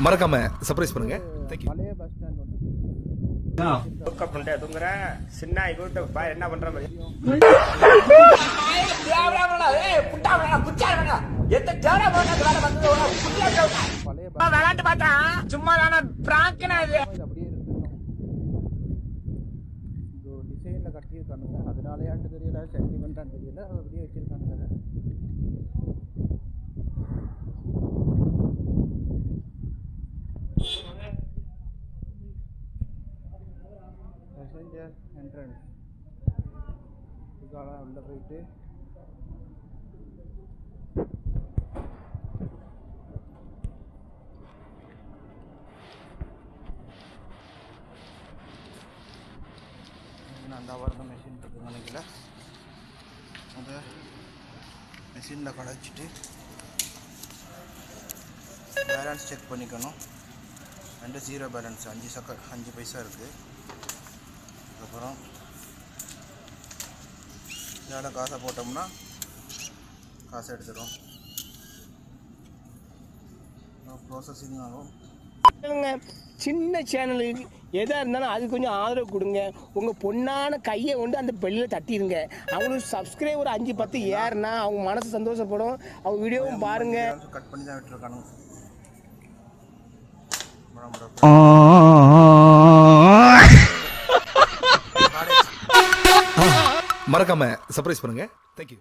மறக்காம சர்ப்ரைஸ் பண்ணுங்க. Thank you. பழைய பஸ் ஸ்டாண்ட் ஒன்று தூங்குற சின்ன இவர்கிட்ட என்ன பண்ற மாதிரி விளையாட்டு பார்த்தா சும்மா பிராங்கனா இது அப்படியே இருக்கணும். இது ஒரு டிசைனில் கட்டியிருக்கானுங்க. அதனாலேயான்னு தெரியல, சென்டிமெண்ட்டான்னு தெரியல, அப்படியே வச்சுருக்கானுங்க. பேசஞ்சர் என்ட்ரன்ஸ் இதுக்காக உள்ளே போயிட்டு அந்த வரத மெஷின் இருக்குது நினைக்கல. அதை மெஷினில் கடைச்சிட்டு பேலன்ஸ் செக் பண்ணிக்கணும். 0 பேலன்ஸ் 5 பைசா இருக்குது. அதுக்கப்புறம் இதில் காசை போட்டோம்னா காசை எடுத்துடும். ப்ராசஸிங் ஆகும். சின்ன சேனலுக்கு எதாக இருந்தாலும் அது கொஞ்சம் ஆதரவு கொடுங்க. உங்கள் பொண்ணான கையை கொண்டு அந்த பெல்லில் தட்டிடுங்க. அவங்களுக்கு சப்ஸ்கிரைபர் 5-10 ஏறுனா அவங்க மனசு சந்தோஷப்படும். அவங்க வீடியோவும் பாருங்கள். கட் பண்ணி தான் விட்டுருக்கானுங்க. மறக்காம சர்ப்ரைஸ் பண்ணுங்க. Thank you.